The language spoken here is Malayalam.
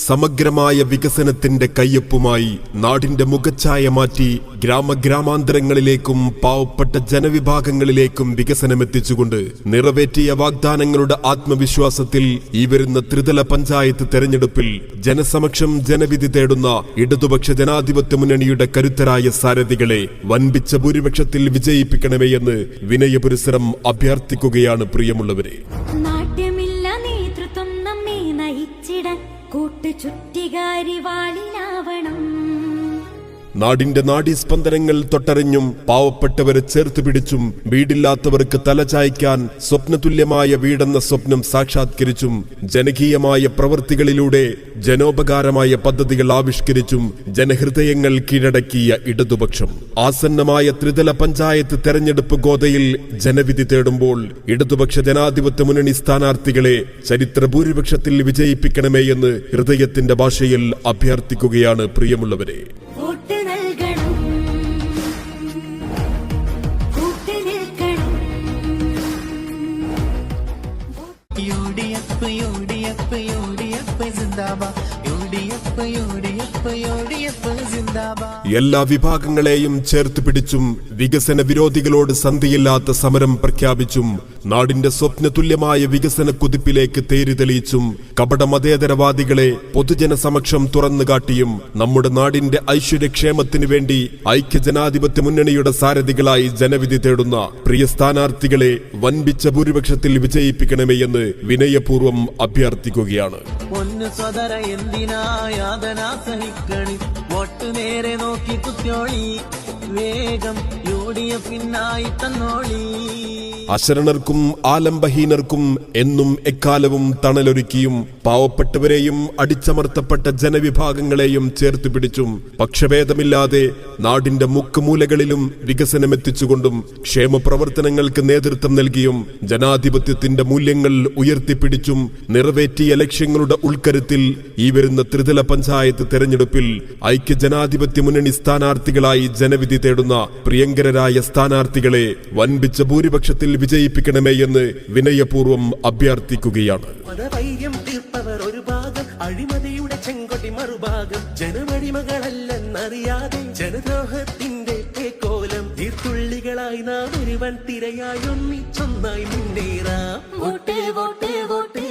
സമഗ്രമായ വികസനത്തിന്റെ കയ്യൊപ്പുമായി നാടിന്റെ മുഖച്ഛായ മാറ്റി ഗ്രാമഗ്രാമാന്തരങ്ങളിലേക്കും പാവപ്പെട്ട ജനവിഭാഗങ്ങളിലേക്കും വികസനമെത്തിച്ചുകൊണ്ട് നിറവേറ്റിയ വാഗ്ദാനങ്ങളുടെ ആത്മവിശ്വാസത്തിൽ ഈ വരുന്ന ത്രിതല പഞ്ചായത്ത് തെരഞ്ഞെടുപ്പിൽ ജനസമക്ഷം ജനവിധി തേടുന്ന ഇടതുപക്ഷ ജനാധിപത്യ മുന്നണിയുടെ കരുത്തരായ സാരഥികളെ വൻപിച്ച ഭൂരിപക്ഷത്തിൽ വിജയിപ്പിക്കണമേ എന്ന് വിനയപുരസരം അഭ്യർത്ഥിക്കുകയാണ് പ്രിയമുള്ളവരെ. നാടിന്റെ നാഡീസ്പന്ദനങ്ങൾ തൊട്ടറിഞ്ഞും പാവപ്പെട്ടവരെ ചേർത്ത് പിടിച്ചും വീടില്ലാത്തവർക്ക് തലചായ്ക്കാൻ സ്വപ്നതുല്യമായ വീടെന്ന സ്വപ്നം സാക്ഷാത്കരിച്ചും ജനകീയമായ പ്രവൃത്തികളിലൂടെ ജനോപകാരമായ പദ്ധതികൾ ആവിഷ്കരിച്ചും ജനഹൃദയങ്ങൾ കീഴടക്കിയ ഇടതുപക്ഷം ആസന്നമായ ത്രിതല പഞ്ചായത്ത് തെരഞ്ഞെടുപ്പ് ഗോതയിൽ ജനവിധി തേടുമ്പോൾ ഇടതുപക്ഷ ജനാധിപത്യ മുന്നണി സ്ഥാനാർത്ഥികളെ ചരിത്ര ഭൂരിപക്ഷത്തിൽ വിജയിപ്പിക്കണമേ എന്ന് ഹൃദയത്തിന്റെ ഭാഷയിൽ അഭ്യർത്ഥിക്കുകയാണ് പ്രിയമുള്ളവരെ. എല്ലാ വിഭാഗങ്ങളെയും ചേർത്ത് പിടിച്ചും വികസന വിരോധികളോട് സന്ധിയില്ലാത്ത സമരം പ്രഖ്യാപിച്ചും നാടിന്റെ സ്വപ്നതുല്യമായ വികസന കുതിപ്പിലേക്ക് തേരിതെളിയിച്ചും കപടമതേതരവാദികളെ പൊതുജനസമക്ഷം തുറന്നുകാട്ടിയും നമ്മുടെ നാടിന്റെ ഐശ്വര്യക്ഷേമത്തിനു വേണ്ടി ഐക്യജനാധിപത്യ മുന്നണിയുടെ സാരഥികളായി ജനവിധി തേടുന്ന പ്രിയ സ്ഥാനാർത്ഥികളെ വൻപിച്ച ഭൂരിപക്ഷത്തിൽ വിജയിപ്പിക്കണമേ എന്ന് വിനയപൂർവ്വം അഭ്യർത്ഥിക്കുകയാണ്. നേരെ നോക്കി കുത്തിയോളി വേഗം യുഡിഎഫിനായി തന്നോളി. അശരണർക്കും ആലംബഹീനർക്കും എന്നും എക്കാലവും തണലൊരുക്കിയും പാവപ്പെട്ടവരെയും അടിച്ചമർത്തപ്പെട്ട ജനവിഭാഗങ്ങളെയും ചേർത്ത് പിടിച്ചും പക്ഷഭേദമില്ലാതെ നാടിന്റെ മുക്കുമൂലകളിലും വികസനമെത്തിച്ചുകൊണ്ടും ക്ഷേമപ്രവർത്തനങ്ങൾക്ക് നേതൃത്വം നൽകിയും ജനാധിപത്യത്തിന്റെ മൂല്യങ്ങൾ ഉയർത്തിപ്പിടിച്ചും നിറവേറ്റിയ ലക്ഷ്യങ്ങളുടെ ഉൾക്കരുത്തിൽ ഈ വരുന്ന ത്രിതല പഞ്ചായത്ത് തെരഞ്ഞെടുപ്പിൽ ഐക്യജനാധിപത്യ മുന്നണി സ്ഥാനാർത്ഥികളായി ജനവിധി തേടുന്ന പ്രിയങ്കരരായ സ്ഥാനാർത്ഥികളെ വൻപിച്ച ഭൂരിപക്ഷത്തിൽ വിജയിപ്പിക്കണമേ എന്ന് വിനയപൂർവ്വം അഭ്യർത്ഥിക്കുകയാണ്. ഒരു ഭാഗം അഴിമതിയുടെ ചെങ്കൊടി മറുഭാഗം ജനമടിമകളല്ലെന്നറിയാതെ ജനദ്രോഹത്തിന്റെ കോലം തീർത്തുള്ളികളായി നാം ഒരുവൻ തിരയായി ഒന്നിച്ചൊന്നായി മുന്നേറാം. Vote vote vote